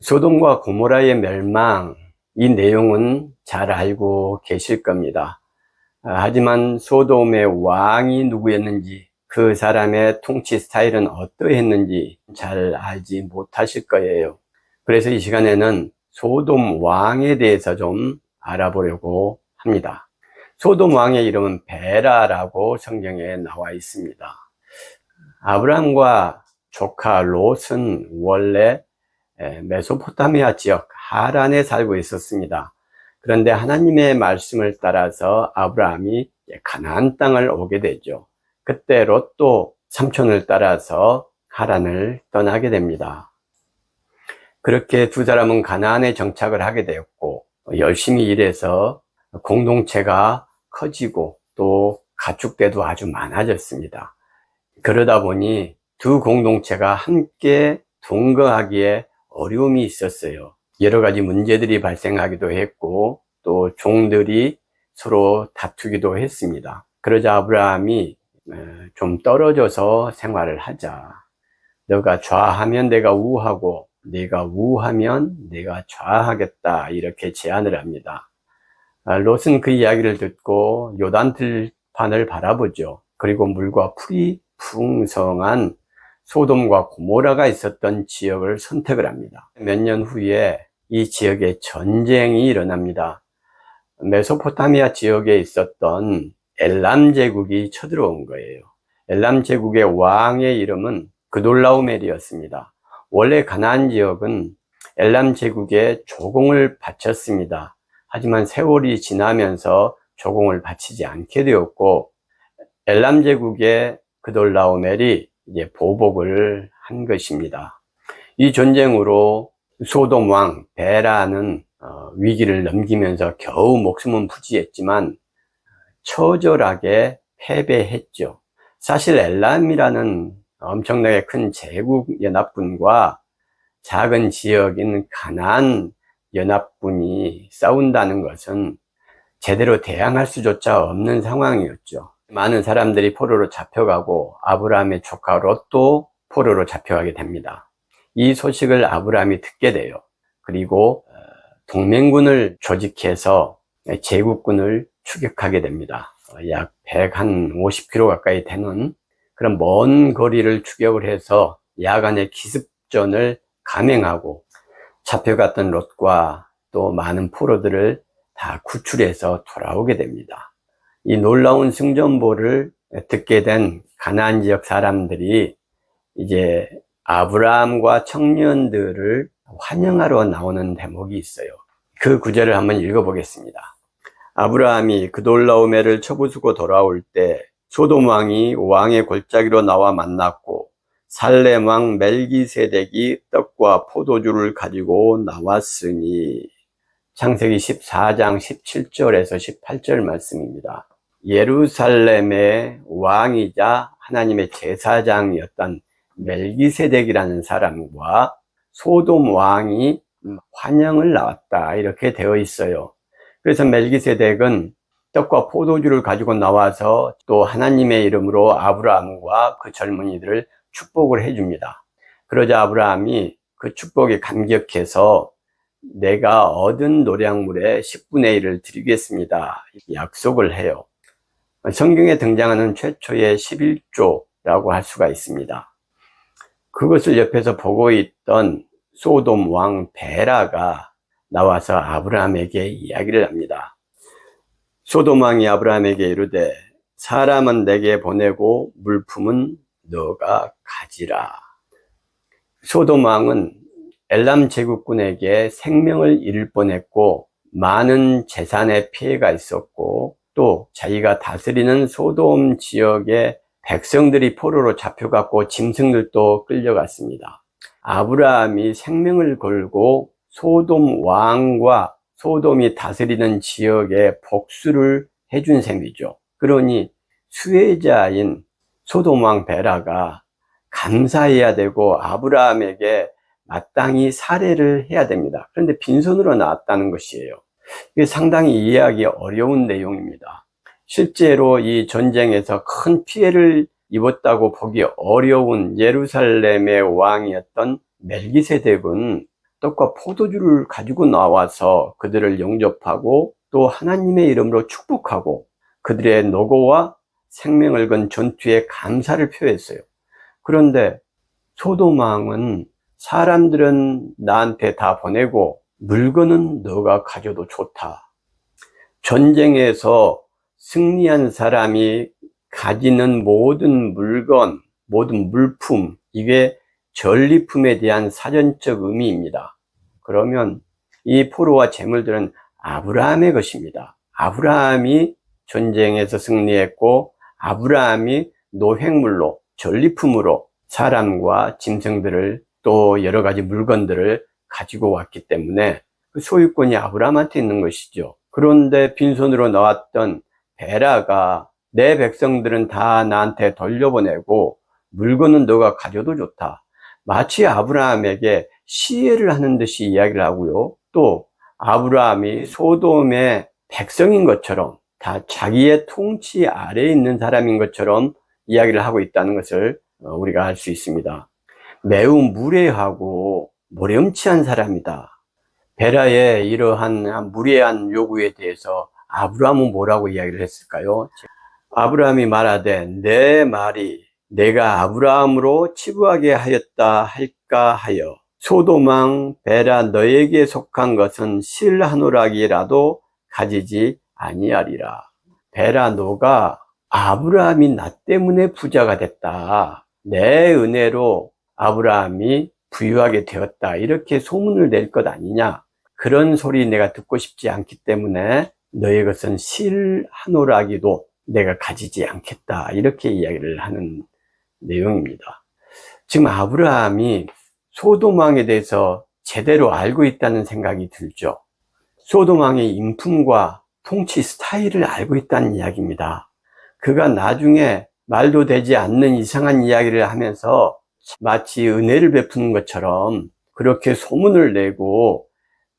소돔과 고모라의 멸망, 이 내용은 잘 알고 계실 겁니다. 하지만 소돔의 왕이 누구였는지, 그 사람의 통치 스타일은 어떠했는지 잘 알지 못하실 거예요. 그래서 이 시간에는 소돔 왕에 대해서 좀 알아보려고 합니다. 소돔 왕의 이름은 베라라고 성경에 나와 있습니다. 아브람과 조카 롯은 원래 메소포타미아 지역 하란에 살고 있었습니다. 그런데 하나님의 말씀을 따라서 아브라함이 가나안 땅을 오게 되죠. 그때 롯도 삼촌을 따라서 하란을 떠나게 됩니다. 그렇게 두 사람은 가나안에 정착을 하게 되었고, 열심히 일해서 공동체가 커지고 또 가축대도 아주 많아졌습니다. 그러다 보니 두 공동체가 함께 동거하기에 어려움이 있었어요. 여러 가지 문제들이 발생하기도 했고 또 종들이 서로 다투기도 했습니다. 그러자 아브라함이 좀 떨어져서 생활을 하자. 너가 좌하면 내가 우하고 네가 우하면 내가 좌하겠다, 이렇게 제안을 합니다. 롯은 그 이야기를 듣고 요단 들판을 바라보죠. 그리고 물과 풀이 풍성한 소돔과 고모라가 있었던 지역을 선택을 합니다. 몇 년 후에 이 지역에 전쟁이 일어납니다. 메소포타미아 지역에 있었던 엘람 제국이 쳐들어온 거예요. 엘람 제국의 왕의 이름은 그돌라오멜이었습니다. 원래 가나안 지역은 엘람 제국에 조공을 바쳤습니다. 하지만 세월이 지나면서 조공을 바치지 않게 되었고, 엘람 제국의 그돌라오멜이 이제 보복을 한 것입니다. 이 전쟁으로 소돔 왕 베라는 위기를 넘기면서 겨우 목숨은 부지했지만 처절하게 패배했죠. 사실 엘람이라는 엄청나게 큰 제국 연합군과 작은 지역인 가나안 연합군이 싸운다는 것은 제대로 대항할 수조차 없는 상황이었죠. 많은 사람들이 포로로 잡혀가고 아브라함의 조카 롯도 포로로 잡혀가게 됩니다. 이 소식을 아브라함이 듣게 돼요. 그리고 동맹군을 조직해서 제국군을 추격하게 됩니다. 약 150km 가까이 되는 그런 먼 거리를 추격을 해서 야간에 기습전을 감행하고 잡혀갔던 롯과 또 많은 포로들을 다 구출해서 돌아오게 됩니다. 이 놀라운 승전보를 듣게 된 가나안 지역 사람들이 이제 아브라함과 청년들을 환영하러 나오는 대목이 있어요. 그 구절을 한번 읽어보겠습니다. 아브라함이 그돌라오멜을 쳐부수고 돌아올 때 소돔 왕이 왕의 골짜기로 나와 만났고 살렘 왕 멜기세덱이 떡과 포도주를 가지고 나왔으니. 창세기 14장 17절에서 18절 말씀입니다. 예루살렘의 왕이자 하나님의 제사장이었던 멜기세덱이라는 사람과 소돔 왕이 환영을 나왔다, 이렇게 되어 있어요. 그래서 멜기세덱은 떡과 포도주를 가지고 나와서 또 하나님의 이름으로 아브라함과 그 젊은이들을 축복을 해줍니다. 그러자 아브라함이 그 축복에 감격해서 내가 얻은 노량물의 10분의 1을 드리겠습니다, 약속을 해요. 성경에 등장하는 최초의 11조라고 할 수가 있습니다. 그것을 옆에서 보고 있던 소돔 왕 베라가 나와서 아브라함에게 이야기를 합니다. 소돔 왕이 아브라함에게 이르되 사람은 내게 보내고 물품은 너가 가지라. 소돔 왕은 엘람 제국군에게 생명을 잃을 뻔했고 많은 재산에 피해가 있었고 또 자기가 다스리는 소돔 지역의 백성들이 포로로 잡혀갔고 짐승들도 끌려갔습니다. 아브라함이 생명을 걸고 소돔 왕과 소돔이 다스리는 지역에 복수를 해준 셈이죠. 그러니 수혜자인 소돔 왕 베라가 감사해야 되고 아브라함에게 마땅히 살해를 해야 됩니다. 그런데 빈손으로 나왔다는 것이에요. 이게 상당히 이해하기 어려운 내용입니다. 실제로 이 전쟁에서 큰 피해를 입었다고 보기 어려운 예루살렘의 왕이었던 멜기세덱은 떡과 포도주를 가지고 나와서 그들을 영접하고 또 하나님의 이름으로 축복하고 그들의 노고와 생명을 건 전투에 감사를 표했어요. 그런데 소돔 왕은 사람들은 나한테 다 보내고 물건은 너가 가져도 좋다. 전쟁에서 승리한 사람이 가지는 모든 물건, 모든 물품, 이게 전리품에 대한 사전적 의미입니다. 그러면 이 포로와 재물들은 아브라함의 것입니다. 아브라함이 전쟁에서 승리했고 아브라함이 노획물로 전리품으로 사람과 짐승들을 또 여러 가지 물건들을 가지고 왔기 때문에 그 소유권이 아브라함한테 있는 것이죠. 그런데 빈손으로 나왔던 베라가 내 백성들은 다 나한테 돌려보내고 물건은 너가 가져도 좋다. 마치 아브라함에게 시혜를 하는 듯이 이야기를 하고요. 또 아브라함이 소돔의 백성인 것처럼 다 자기의 통치 아래에 있는 사람인 것처럼 이야기를 하고 있다는 것을 우리가 알 수 있습니다. 매우 무례하고 모렴치한 사람이다. 베라의 이러한 무례한 요구에 대해서 아브라함은 뭐라고 이야기를 했을까요? 아브라함이 말하되 내 말이 내가 아브라함으로 치부하게 하였다 할까 하여 소돔 왕 베라 너에게 속한 것은 실 한 오락이라도 가지지 아니하리라. 베라 너가 아브라함이 나 때문에 부자가 됐다. 내 은혜로 아브라함이 부유하게 되었다. 이렇게 소문을 낼 것 아니냐. 그런 소리 내가 듣고 싶지 않기 때문에 너의 것은 실 한 오락이도 내가 가지지 않겠다. 이렇게 이야기를 하는 내용입니다. 지금 아브라함이 소돔 왕에 대해서 제대로 알고 있다는 생각이 들죠. 소돔 왕의 인품과 통치 스타일을 알고 있다는 이야기입니다. 그가 나중에 말도 되지 않는 이상한 이야기를 하면서 마치 은혜를 베푸는 것처럼 그렇게 소문을 내고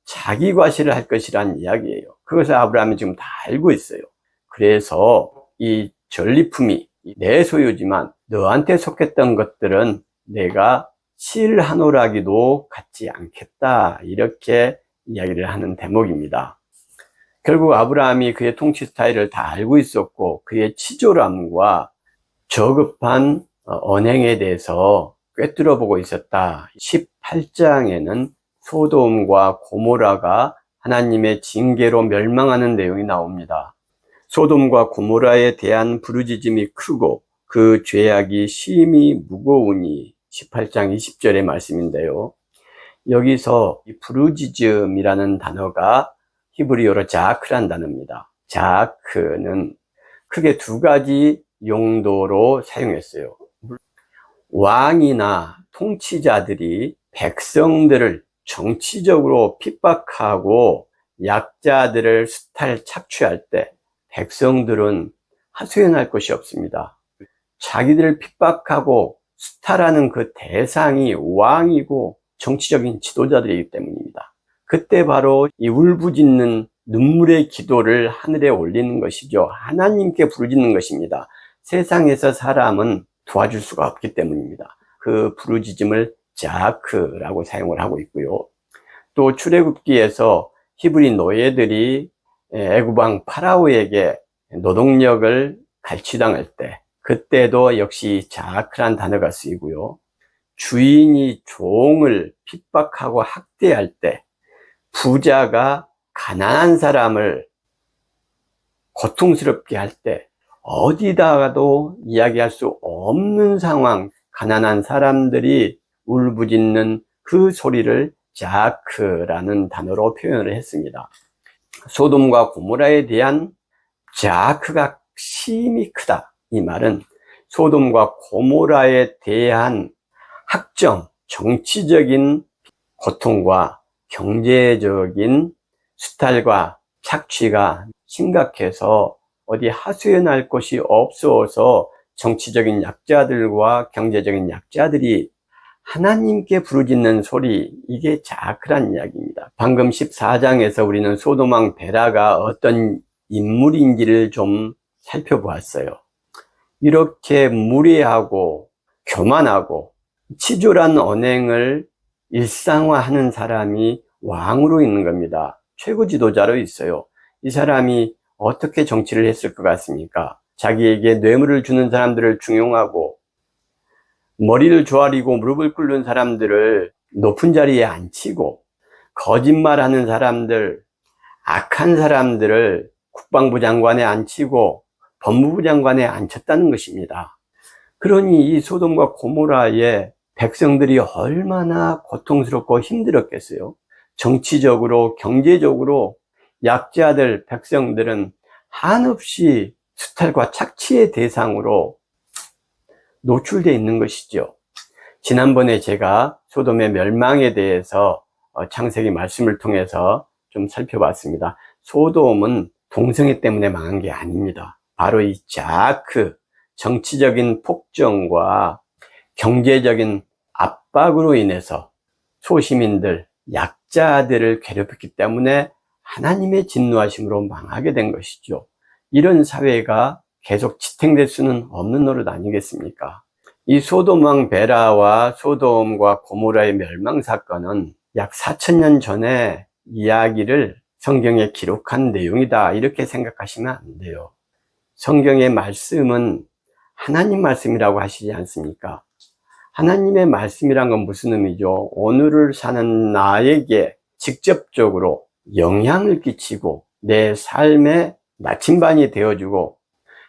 자기 과시를 할 것이라는 이야기예요. 그것을 아브라함이 지금 다 알고 있어요. 그래서 이 전리품이 내 소유지만 너한테 속했던 것들은 내가 실 한 오락이도 갖지 않겠다. 이렇게 이야기를 하는 대목입니다. 결국 아브라함이 그의 통치 스타일을 다 알고 있었고 그의 치졸함과 저급한 언행에 대해서 꿰뚫어 보고 있었다. 18장에는 소돔과 고모라가 하나님의 징계로 멸망하는 내용이 나옵니다. 소돔과 고모라에 대한 부르짖음이 크고 그 죄악이 심히 무거우니 18장 20절의 말씀인데요. 여기서 이 부르짖음이라는 단어가 히브리어로 자크란 단어입니다. 자크는 크게 두 가지 용도로 사용했어요. 왕이나 통치자들이 백성들을 정치적으로 핍박하고 약자들을 수탈 착취할 때 백성들은 하소연할 것이 없습니다. 자기들을 핍박하고 수탈하는 그 대상이 왕이고 정치적인 지도자들이기 때문입니다. 그때 바로 이 울부짖는 눈물의 기도를 하늘에 올리는 것이죠. 하나님께 부르짖는 것입니다. 세상에서 사람은 도와줄 수가 없기 때문입니다. 그 부르짖음을 자크라고 사용을 하고 있고요. 또 출애굽기에서 히브리 노예들이 애굽 왕 파라오에게 노동력을 갈취당할 때 그때도 역시 자크란 단어가 쓰이고요. 주인이 종을 핍박하고 학대할 때 부자가 가난한 사람을 고통스럽게 할 때 어디다가도 이야기할 수 없는 상황, 가난한 사람들이 울부짖는 그 소리를 자크라는 단어로 표현을 했습니다. 소돔과 고모라에 대한 자크가 심히 크다. 이 말은 소돔과 고모라에 대한 학정, 정치적인 고통과 경제적인 수탈과 착취가 심각해서 어디 하소연할 곳이 없어서 정치적인 약자들과 경제적인 약자들이 하나님께 부르짖는 소리, 이게 자크란 이야기입니다. 방금 14장에서 우리는 소돔 왕 베라가 어떤 인물인지를 좀 살펴보았어요. 이렇게 무례하고 교만하고 치졸한 언행을 일상화하는 사람이 왕으로 있는 겁니다. 최고 지도자로 있어요. 이 사람이 어떻게 정치를 했을 것 같습니까? 자기에게 뇌물을 주는 사람들을 중용하고, 머리를 조아리고 무릎을 꿇는 사람들을 높은 자리에 앉히고, 거짓말하는 사람들, 악한 사람들을 국방부 장관에 앉히고 법무부 장관에 앉혔다는 것입니다. 그러니 이 소돔과 고모라의 백성들이 얼마나 고통스럽고 힘들었겠어요. 정치적으로, 경제적으로 약자들, 백성들은 한없이 수탈과 착취의 대상으로 노출되어 있는 것이죠. 지난번에 제가 소돔의 멸망에 대해서 창세기 말씀을 통해서 좀 살펴봤습니다. 소돔은 동성애 때문에 망한 게 아닙니다. 바로 이 자크, 정치적인 폭정과 경제적인 압박으로 인해서 소시민들, 약자들을 괴롭혔기 때문에 하나님의 진노하심으로 망하게 된 것이죠. 이런 사회가 계속 지탱될 수는 없는 노릇 아니겠습니까? 이 소돔 왕 베라와 소돔과 고모라의 멸망 사건은 약 4000년 전에 이야기를 성경에 기록한 내용이다, 이렇게 생각하시면 안 돼요. 성경의 말씀은 하나님 말씀이라고 하시지 않습니까? 하나님의 말씀이란 건 무슨 의미죠? 오늘을 사는 나에게 직접적으로 영향을 끼치고 내 삶의 나침반이 되어주고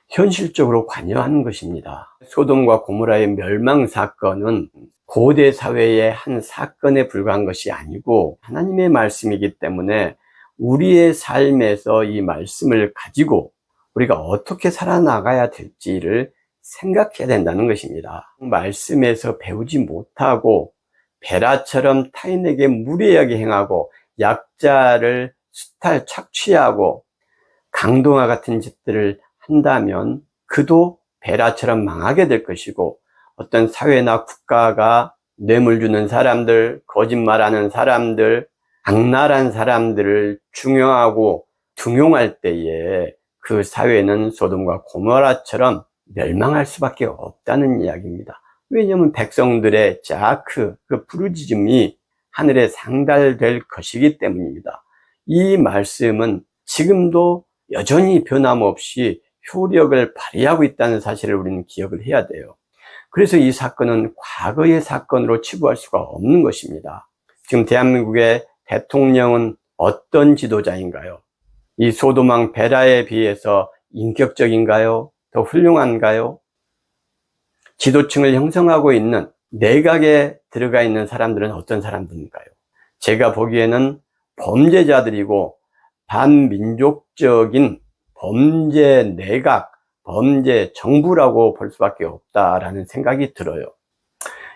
현실적으로 관여하는 것입니다. 소돔과 고모라의 멸망 사건은 고대 사회의 한 사건에 불과한 것이 아니고 하나님의 말씀이기 때문에 우리의 삶에서 이 말씀을 가지고 우리가 어떻게 살아나가야 될지를 생각해야 된다는 것입니다. 말씀에서 배우지 못하고 베라처럼 타인에게 무례하게 행하고 약자를 수탈, 착취하고 강도와 같은 짓들을 한다면 그도 베라처럼 망하게 될 것이고, 어떤 사회나 국가가 뇌물 주는 사람들, 거짓말하는 사람들, 악랄한 사람들을 중용하고 등용할 때에 그 사회는 소돔과 고모라처럼 멸망할 수밖에 없다는 이야기입니다. 왜냐하면 백성들의 자크, 그 부르짖음이 하늘에 상달될 것이기 때문입니다. 이 말씀은 지금도 여전히 변함없이 효력을 발휘하고 있다는 사실을 우리는 기억을 해야 돼요. 그래서 이 사건은 과거의 사건으로 치부할 수가 없는 것입니다. 지금 대한민국의 대통령은 어떤 지도자인가요? 이 소돔 왕 베라에 비해서 인격적인가요? 더 훌륭한가요? 지도층을 형성하고 있는 내각에 들어가 있는 사람들은 어떤 사람들인가요? 제가 보기에는 범죄자들이고 반민족적인 범죄 내각, 범죄 정부라고 볼 수밖에 없다라는 생각이 들어요.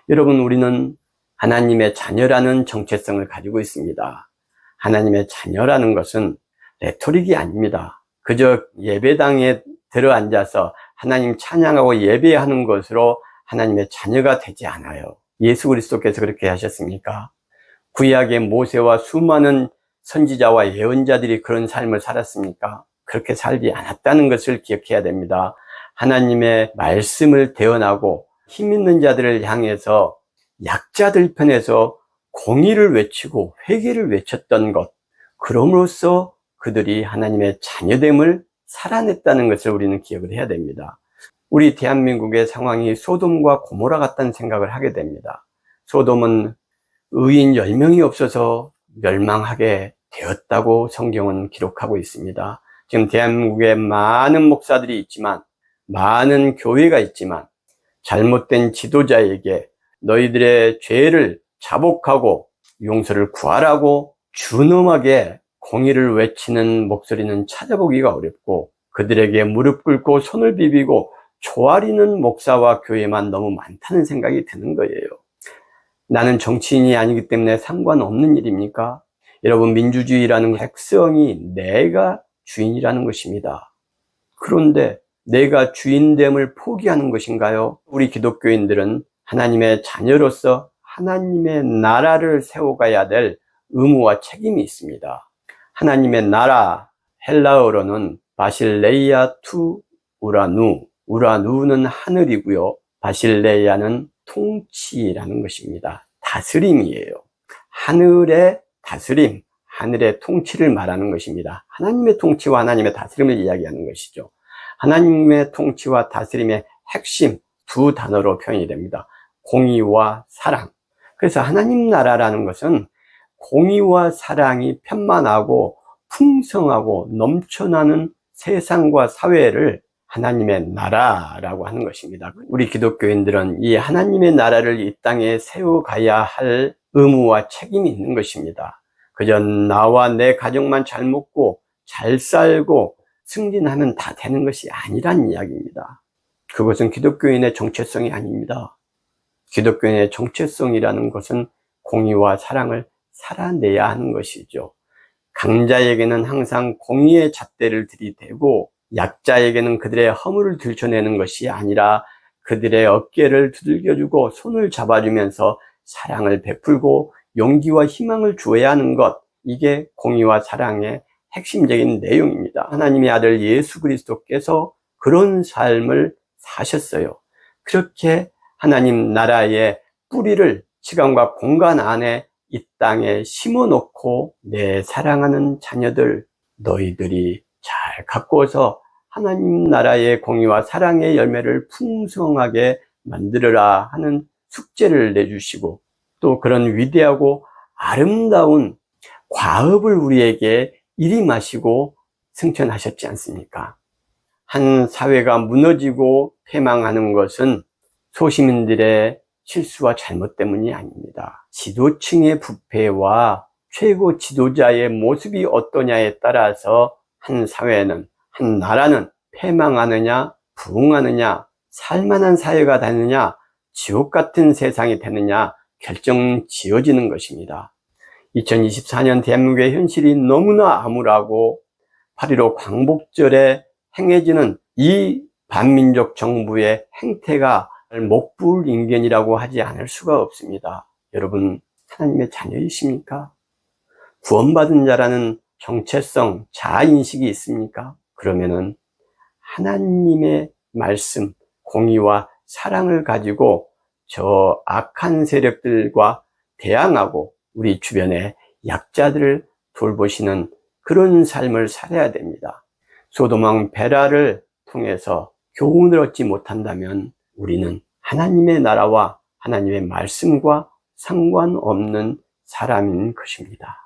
여러분, 우리는 하나님의 자녀라는 정체성을 가지고 있습니다. 하나님의 자녀라는 것은 레토릭이 아닙니다. 그저 예배당에 들어앉아서 하나님 찬양하고 예배하는 것으로 하나님의 자녀가 되지 않아요. 예수 그리스도께서 그렇게 하셨습니까? 구약의 모세와 수많은 선지자와 예언자들이 그런 삶을 살았습니까? 그렇게 살지 않았다는 것을 기억해야 됩니다. 하나님의 말씀을 대언하고 힘 있는 자들을 향해서 약자들 편에서 공의를 외치고 회개를 외쳤던 것, 그럼으로써 그들이 하나님의 자녀됨을 살아냈다는 것을 우리는 기억을 해야 됩니다. 우리 대한민국의 상황이 소돔과 고모라 같다는 생각을 하게 됩니다. 소돔은 의인 10명이 없어서 멸망하게 되었다고 성경은 기록하고 있습니다. 지금 대한민국에 많은 목사들이 있지만, 많은 교회가 있지만 잘못된 지도자에게 너희들의 죄를 자복하고 용서를 구하라고 준엄하게 공의를 외치는 목소리는 찾아보기가 어렵고, 그들에게 무릎 꿇고 손을 비비고 조아리는 목사와 교회만 너무 많다는 생각이 드는 거예요. 나는 정치인이 아니기 때문에 상관없는 일입니까? 여러분, 민주주의라는 백성이 내가 주인이라는 것입니다. 그런데 내가 주인됨을 포기하는 것인가요? 우리 기독교인들은 하나님의 자녀로서 하나님의 나라를 세워가야 될 의무와 책임이 있습니다. 하나님의 나라, 헬라어로는 바실레이아 투 우라누, 우라누는 하늘이고요, 바실레이아는 통치라는 것입니다. 다스림이에요. 하늘의 다스림, 하늘의 통치를 말하는 것입니다. 하나님의 통치와 하나님의 다스림을 이야기하는 것이죠. 하나님의 통치와 다스림의 핵심 두 단어로 표현이 됩니다. 공의와 사랑. 그래서 하나님 나라라는 것은 공의와 사랑이 편만하고 풍성하고 넘쳐나는 세상과 사회를 하나님의 나라라고 하는 것입니다. 우리 기독교인들은 이 하나님의 나라를 이 땅에 세워가야 할 의무와 책임이 있는 것입니다. 그저 나와 내 가족만 잘 먹고 잘 살고 승진하면 다 되는 것이 아니란 이야기입니다. 그것은 기독교인의 정체성이 아닙니다. 기독교인의 정체성이라는 것은 공의와 사랑을 살아내야 하는 것이죠. 강자에게는 항상 공의의 잣대를 들이대고 약자에게는 그들의 허물을 들춰내는 것이 아니라 그들의 어깨를 두들겨주고 손을 잡아주면서 사랑을 베풀고 용기와 희망을 주어야 하는 것, 이게 공의와 사랑의 핵심적인 내용입니다. 하나님의 아들 예수 그리스도께서 그런 삶을 사셨어요. 그렇게 하나님 나라의 뿌리를 시간과 공간 안에 이 땅에 심어놓고 내 사랑하는 자녀들, 너희들이 잘 가꾸어서 하나님 나라의 공의와 사랑의 열매를 풍성하게 만들어라 하는 숙제를 내주시고, 또 그런 위대하고 아름다운 과업을 우리에게 일임하시고 승천하셨지 않습니까? 한 사회가 무너지고 패망하는 것은 소시민들의 실수와 잘못 때문이 아닙니다. 지도층의 부패와 최고 지도자의 모습이 어떠냐에 따라서 한 사회는, 한 나라는 패망하느냐, 부흥하느냐, 살만한 사회가 되느냐, 지옥 같은 세상이 되느냐 결정지어지는 것입니다. 2024년 대한민국의 현실이 너무나 암울하고 8.15 광복절에 행해지는 이 반민족 정부의 행태가 목불인견이라고 하지 않을 수가 없습니다. 여러분, 하나님의 자녀이십니까? 구원받은 자라는 정체성, 자아인식이 있습니까? 그러면은 하나님의 말씀, 공의와 사랑을 가지고 저 악한 세력들과 대항하고 우리 주변의 약자들을 돌보시는 그런 삶을 살아야 됩니다. 소돔왕 베라를 통해서 교훈을 얻지 못한다면 우리는 하나님의 나라와 하나님의 말씀과 상관없는 사람인 것입니다.